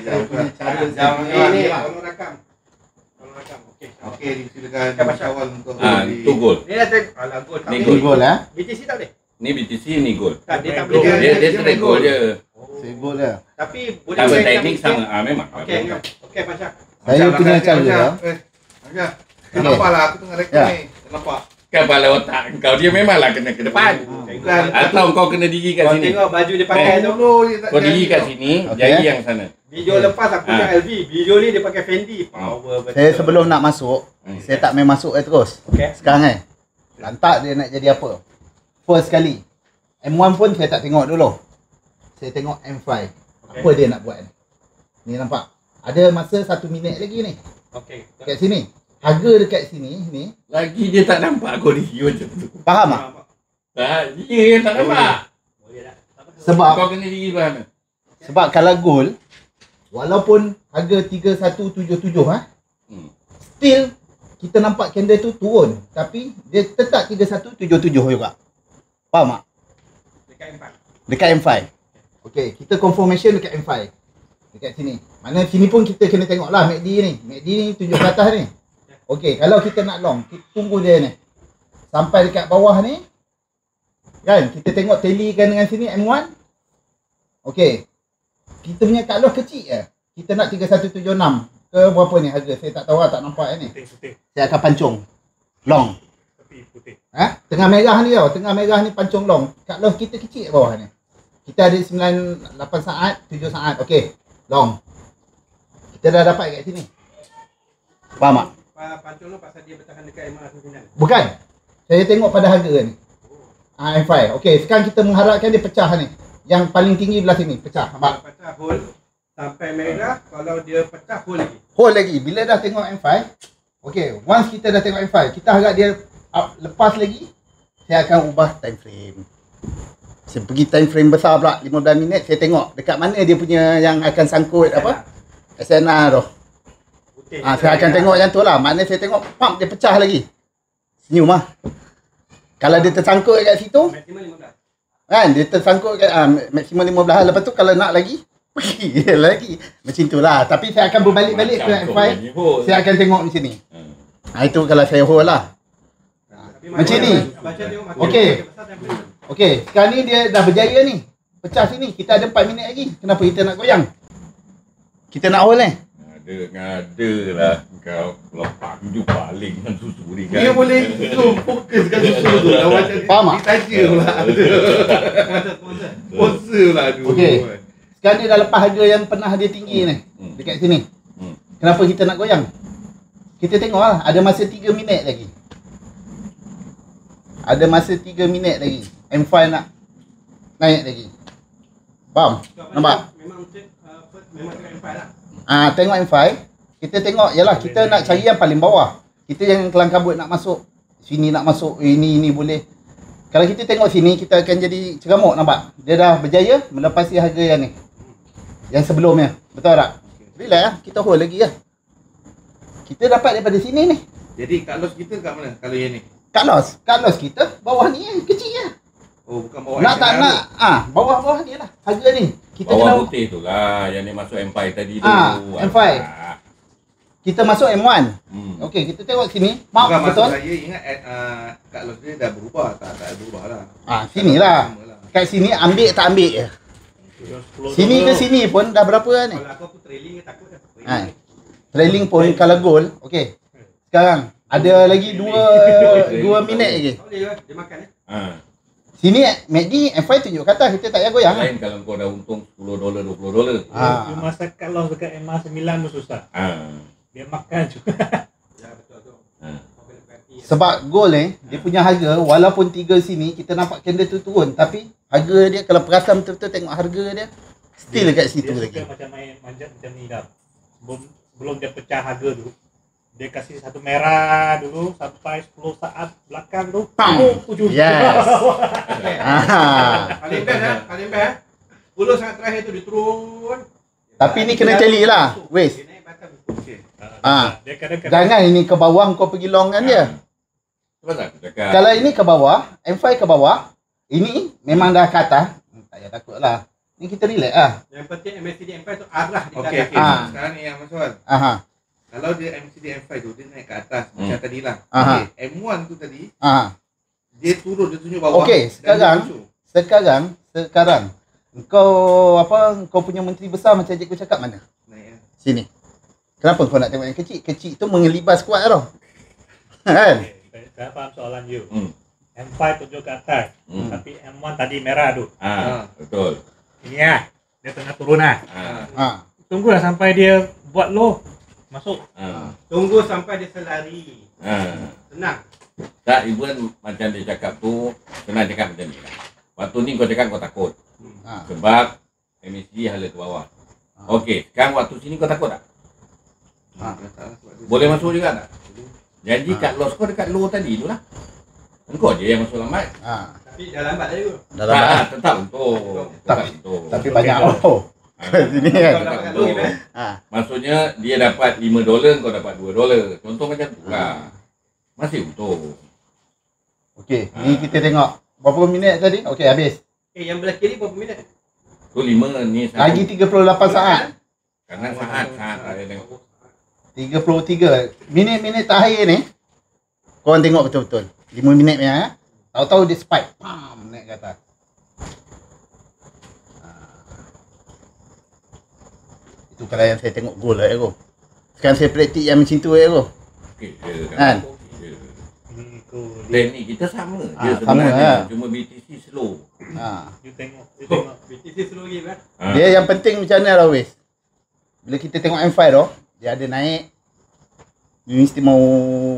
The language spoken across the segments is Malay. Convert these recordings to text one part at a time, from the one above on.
saya punya cara Ini tolong rakam. Okey, silakan kawal untuk itu gol. Ni dah alah gol. Ni Ini gol BTC tak boleh. Ni BTC ni gol. Tak, dia tak boleh. Dia straight gol je. Saya gol dia. Tapi boleh Kalau main teknik kami- sama. Memang. Okey Pasha. Saya punya cara. Tak nampak lah, aku tengah rekod ni. Tak nampak. Kepala otak kau dia memanglah kena ke depan. Bukan. Atau kau kena diri kat Kau sini. tengok baju dia pakai tu. Kau diri kat sini, Okey. jari yang sana. Video lepas aku punya LV. Video ni dia pakai Fendi. Power betul. Saya sebelum nak masuk, saya tak main masuk terus. Okey. Sekarang lantak dia nak jadi apa. First kali. M1 pun saya tak tengok dulu. Saya tengok M5. Apa dia nak buat ni? Ni nampak. Ada masa 1 minit lagi ni. Okey. Kat sini. Harga dekat sini ni. Lagi dia tak nampak kau review macam tu. Faham tak? Tak, dia yang tak nampak. Boleh tak? Sebab Kau kena diri mana? kalau gold, walaupun harga 3177 still kita nampak candle tu turun, tapi dia tetap 3177 juga. Faham tak? Dekat M4. Dekat M5. Okey, kita confirmation dekat M5. Dekat sini. Mana sini pun kita kena tengok lah MACD ni. MACD ni tunjuk ke atas ni. Okey, kalau kita nak long, kita tunggu dia ni. Sampai dekat bawah ni. Kan, kita tengok tally kan dengan sini M1. Okey. Kita punya cut loss kecil je. Kita nak 3176 ke berapa ni harga? Saya tak tahu lah, tak nampak ni. Putih. Saya akan pancung long. Tapi putih. Tengah merah ni tau. Tengah merah ni pancung long. Cut loss kita kecil bawah ni. Kita ada 8 saat, 7 saat. Okey. Long. Kita dah dapat kat sini. Faham tak? Pancung tu pasal dia bertahan dekat M9. Bukan. Saya tengok pada harga ni. M5. Okey, sekarang kita mengharapkan dia pecah ni. Yang paling tinggi belah sini, pecah. Kalau Nampak? pecah hole sampai merah, kalau dia pecah hole lagi. Hold lagi. Bila dah tengok M5, okey, once kita dah tengok M5, kita harap dia lepas lagi, saya akan ubah time frame. Saya pergi time frame besar pula, 15 minit, saya tengok dekat mana dia punya yang akan sangkut apa? SNR tu. Putih. Saya akan tengok yang tu lah. Maknanya saya tengok pump dia pecah lagi. Senyum lah. Kalau dia tersangkut kat situ, Maksimum 15. kan, dia tersangkut kat maksimum 15. Lepas tu kalau nak lagi, pergi lagi. Macam tu lah. Tapi saya akan berbalik-balik ke M5. Saya akan tengok macam ni. Itu kalau saya hold lah. Macam ni. Okey. Okey, sekarang ni dia dah berjaya ni. Pecah sini. Kita ada 4 minit lagi. Kenapa kita nak goyang? Kita nak hold ni. Ngada lah kau lepak tunjuk paling dengan susu ni kan. Dia boleh zoom fokus kat susu tu. Lawan jadi Faham tak? ditaja pula. Sponsor lah tu. Okey. Sekarang ni dah lepas harga yang pernah dia tinggi ni. Dekat sini. Kenapa kita nak goyang? Kita tengok lah. Ada masa 3 minit lagi. Ada masa 3 minit lagi. M5 nak naik lagi. Faham? Nampak? Memang tengok M5 lah. Tengok M5. Kita tengok, yalah kita nak cari yang paling bawah. Kita yang kelang kabut nak masuk. Sini nak masuk, ini boleh. Kalau kita tengok sini, kita akan jadi ceramuk, nampak? Dia dah berjaya melepasi harga yang ni. Yang sebelumnya. Betul tak? Relax lah, kita hold lagi lah. Kita dapat daripada sini ni. Jadi cut loss kita kat mana kalau yang ni? Cut loss kita bawah ni kecil je. Oh, bukan bawah. Nak tak nak, bawah ni lah harga ni. Kita Bawah kena putih tu lah yang dia masuk M5 tadi tu. M5. Kita masuk M1. Okey, kita tengok sini. Mak Bukan betul. maksud saya ingat cut loss dia dah berubah. Tak berubah lah. Sini lah. Kat sini ambil tak ambil je. Sini ke sini pun dah berapa lah ni? Kalau aku trailing takut dah. Trailing pun kalau goal. Okey. Sekarang ada lagi 2 minit lagi. Tak boleh lah, dia makan Sini MACD M5 tunjuk kata kita tak payah goyang. Lain kalau kau dah untung $10, $20. You masa cut loss dekat MA9 pun susah. Dia makan juga. Ya betul tu. Sebab gold dia punya harga walaupun 3 sini kita nampak candle tu turun, tapi harga dia kalau perasan betul-betul tengok harga dia still dekat situ dia lagi. Dia macam main manjat macam ni dah. Sebelum dia pecah harga tu, dia kasih satu merah dulu sampai 10 saat belakang tu. Ujung. Yes. Paling best 10 saat terakhir tu dia turun. Tapi ni kena celi lah. Wes. Dia naik batam. Okey. Dia kadang-kadang Jangan ini ke bawah kau pergi long kan dia. Sebab aku cakap. Kalau ini ke bawah, M5 ke bawah, ini memang dah ke atas. Tak payah takut lah. Ni kita relax lah. Yang penting MSCD M5 tu arah di Okey, okey. Ah. Sekarang ni yang Maswan. Aha. Kalau dia MCD M5 tu, dia naik ke atas macam tadi lah. Aha. Okey, M1 tu tadi, Aha. dia turun, dia tunjuk bawah. Okey, dan dia sekarang lucu. sekarang kau kau punya menteri besar macam cikgu cakap mana? Naik, Sini. Kenapa kau nak tengok yang kecil? Kecil tu mengelibas kuat tau. Kan? Okay, saya faham soalan you. Hmm. M5 tunjuk ke atas, Hmm. tapi M1 tadi merah tu. Betul. Ini lah, dia tengah turun lah. Ha. Tunggulah sampai dia buat low, masuk. Tunggu sampai dia selari. Tenang. Tak, even macam dia cakap tu, senang cakap macam ni lah. Waktu ni kau cakap kau takut. Ha. Sebab MSG hala ke bawah. Okey, sekarang waktu sini kau takut tak? Boleh masuk juga tak? Janji kat loss kau dekat low tadi tu lah. Engkau je yang masuk lambat. Ha. Tapi dah lambat dah juga. Dah lambat. Tak, tetap untung. Tetap untung. Tapi banyak oh. Sini kan. Kau dapat kat low, kan? Ha. Maksudnya dia dapat $5, kau dapat $2. Contoh macam tu lah. Masih untung. Okey, ni kita tengok berapa minit tadi? Okey, habis. Yang belah kiri berapa minit? Tu 5 ni satu. Lagi 38 saat. Kadang saat saya tengok. 33. Minit-minit terakhir ni korang tengok betul-betul. 5 minit punya. Tahu-tahu dia spike. Pam, naik ke atas. Itu kalau yang saya tengok gol lah Eko. Sekarang saya praktik yang macam tu Eko. Okey je Kan? Okey je. Ini tu dia, Teknik kita sama je sama sebenarnya. lah. Cuma BTC slow. Ha. you tengok. BTC slow lagi kan? Dia yang penting macam mana lah Wes. Bila kita tengok M5 tu, dia ada naik. Dia mesti mau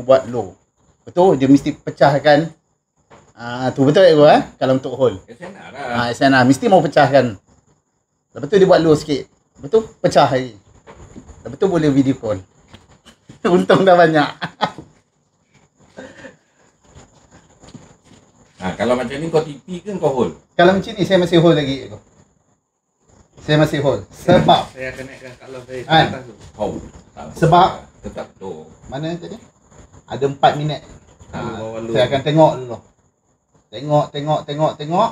buat low. Betul? Dia mesti pecahkan. Tu betul Eko kalau untuk hold. SNR lah. SNR mesti mau pecahkan. Lepas tu dia buat low sikit. Lepas tu pecah lagi. Lepas tu boleh video call. Untung dah banyak. Kalau macam ni kau TP ke kau hold? Kalau macam ni saya masih hold lagi Eko. Saya masih hold. Sebab Saya akan naikkan kat low saya Kan? kat atas tu. Hold. Tak apa. Sebab? Tetap tu. mana tadi? Ada 4 minit. Bawah low. Saya akan tengok dulu. Tengok.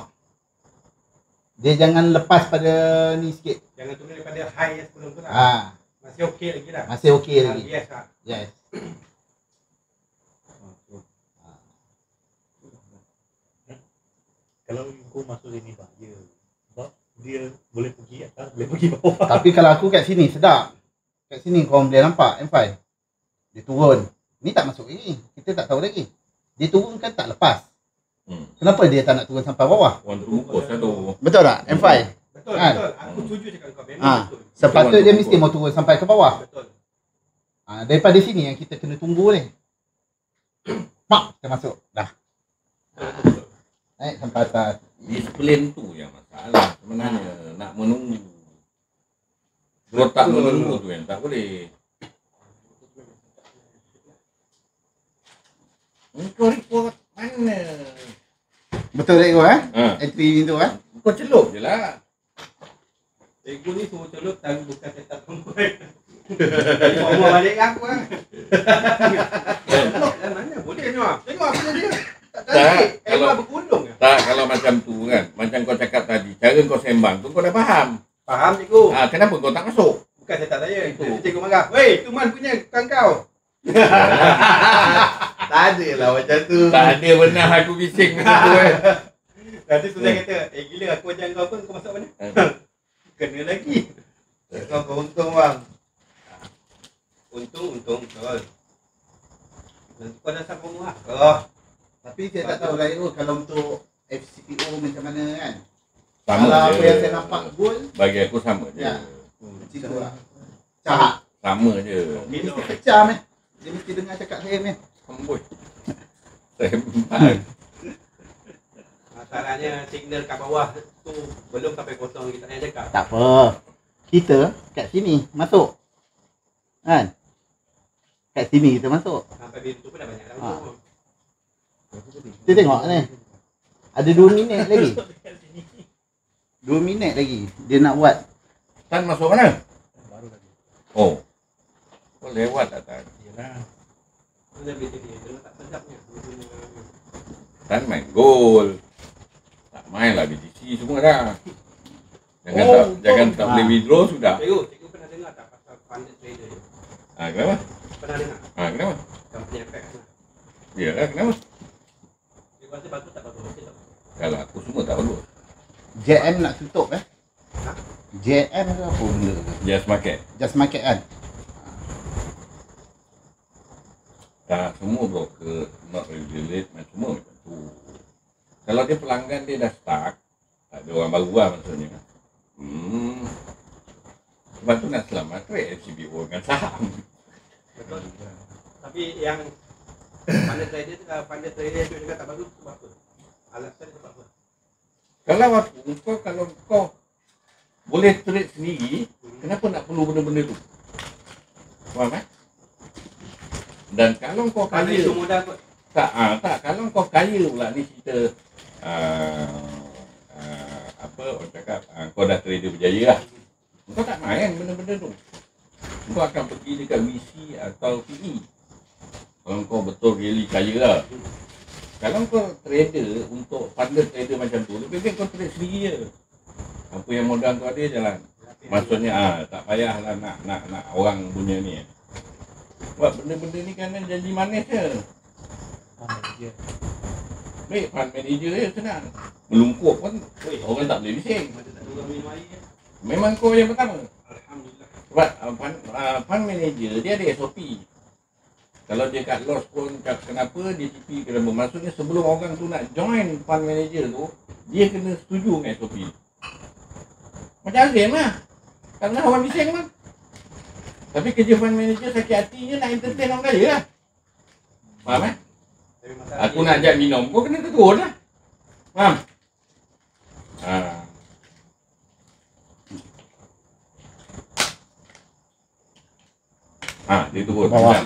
Dia jangan lepas pada ni sikit. Jangan turun daripada high yang sebelum tu lah. Masih okey lagi lah. Masih okey lagi. Yes lah. Yes. Kalau kau masuk sini bahaya. Sebab dia boleh pergi atas, boleh pergi bawah. Tapi kalau aku kat sini sedap. Kat sini kau boleh nampak M5. Dia turun. Ni tak masuk lagi. Kita tak tahu lagi. Dia turun kan tak lepas. Kenapa dia tak nak turun sampai bawah? Orang tu kos lah tu. Betul tak? M5. Betul, Kan? betul. Aku setuju cakap kau. Memang Ah. betul. Sepatutnya dia mesti mau turun sampai ke bawah. Betul. Daripada sini yang kita kena tunggu ni. Pak, kita masuk. Dah. Betul. Naik sampai atas. Disiplin tu yang masalah sebenarnya. Nak menunggu. Kalau tak menunggu tu yang tak boleh. Kau report mana? Betul tak kau Entry ni tu Kau celup je lah. Ego ni semua celup tapi bukan tetap perempuan. Jadi ngomong balik kan aku kan. Celup dah mana? Boleh tengok. Tengok apa dia. Tak Tak, tarik. kalau- Emang bergulung ke? Tak, kalau macam tu kan. Macam kau cakap tadi. Cara kau sembang tu kau dah faham. Faham cikgu? Kenapa kau tak masuk? Bukan saya tak tanya. Itu. Nanti cikgu marah. Weh, tu man punya bukan kau. Tak ada lah macam tu. Tak ada pernah aku bising macam tu kan. Nanti Suzai kata, gila aku ajar kau apa, kau masuk mana? Kena lagi. Kau untung bang. Untung, betul. Nanti kau dah sampai rumah. Oh, Tapi saya tak tahu lah kalau untuk FCPO macam mana kan. Sama Kalau je. apa yang saya nampak gol, Bagi aku sama je. Ya. macam tu lah. Cahak. Sama je. Dia mesti pecah meh. Dia mesti dengar cakap saya meh. Amboi. Sembang. masalahnya signal kat bawah tu belum sampai kosong kita nak cakap. Tak apa. Kita kat sini masuk. Kan? Kat sini kita masuk. Sampai biru tu pun dah banyak dah. Ha. Kita tengok ni. Ada 2 minit lagi. 2 minit lagi. Dia nak buat. Tan masuk mana? Baru lagi. Oh. Kau lewat lah Tan. Yalah. Mana BTD dia tak sedapnya. Tan main gol. Tak main lah BTC semua dah. Jangan tak boleh withdraw sudah. Cikgu pernah dengar tak pasal funded trader ni? Kenapa? Pernah dengar? Kenapa? Company FX lah. Yalah, kenapa? Cikgu rasa bagus tak bagus? Okey tak? Kalau aku semua tak perlu. JM nak tutup Ha? JM ke apa benda tu? Just market. Just market kan? Tak semua broker not regulate semua macam tu. Kalau dia pelanggan dia dah start, tak ada orang baru lah maksudnya. Sebab tu nak selamat trade FCBO dengan saham. Betul. Tapi yang funded trader tu juga tak bagus sebab apa? Alasan sebab apa? Kalau kau boleh trade sendiri, kenapa nak perlu benda-benda tu? Faham kan? Dan kalau kau Kerana kaya, itu modal kot. tak, kalau kau kaya pula ni cerita apa orang cakap, kau dah trader berjaya lah. Kau tak main benda-benda tu. Kau akan pergi dekat VC atau PE. Kalau kau betul really kaya lah. Kalau kau trader untuk funded trader macam tu, lebih baik kau trade sendiri je. Apa yang modal kau ada jalan. Maksudnya tak payahlah nak orang punya ni. Sebab benda-benda ni kan janji manis je. Baik, fund manager je senang. Melungkup pun orang tak boleh bising. Macam tak ada orang minum air je. Memang kau yang pertama. Alhamdulillah. Sebab fund manager dia ada SOP. Kalau dia kat loss pun kenapa dia TP kenapa. Maksudnya sebelum orang tu nak join fund manager tu, dia kena setuju dengan SOP. Macam Azim lah. Kerana orang bising lah. Tapi kerja fund manager sakit hati je nak entertain orang kaya lah. Faham kan? Tapi masalah Aku nak ajak minum, kau kena tegur lah. Faham? Dia tegur. Bawah.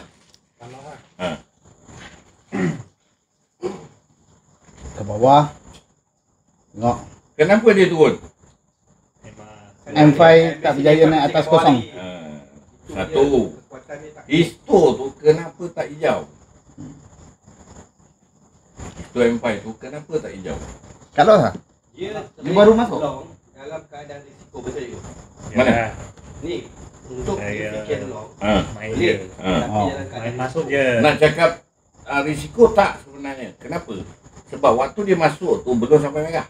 Kalau lah. Ke bawah. Tengok. Kenapa dia turun? Memang M5 tak berjaya naik atas kosong. Satu. Kekuatan dia tak. Histo tu kenapa tak hijau? Histo M5 tu kenapa tak hijau? Kalau lah. Dia baru masuk. long dalam keadaan risiko betul juga. Mana? Ni untuk Saya- fikir long. main Boleh. je. Tapi Oh. dalam Main keadaan masuk je. Nak cakap risiko tak sebenarnya. Kenapa? Sebab waktu dia masuk tu belum sampai merah.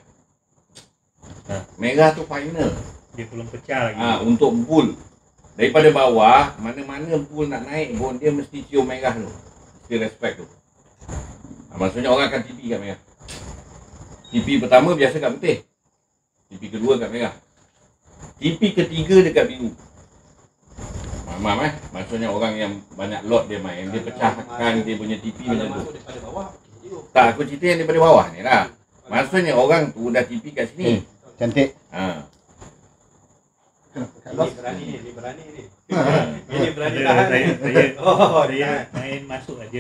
Merah tu final. Dia belum pecah lagi. Untuk bull. Daripada bawah, mana-mana bull nak naik pun dia mesti cium merah tu. Mesti respect tu. Maksudnya orang akan TP kat merah. TP pertama biasa kat putih. TP kedua kat merah. TP ketiga dekat biru. Faham Maksudnya orang yang banyak lot dia main, dia pecahkan dia punya TP kalau macam tu. masuk daripada bawah, you. Tak, aku cerita yang daripada bawah ni lah. Maksudnya orang tu dah TP kat sini. Cantik. Ini berani ni, ini berani ni. Ha. Ini berani Saya, tahan. saya, saya, Oh, saya main masuk aja.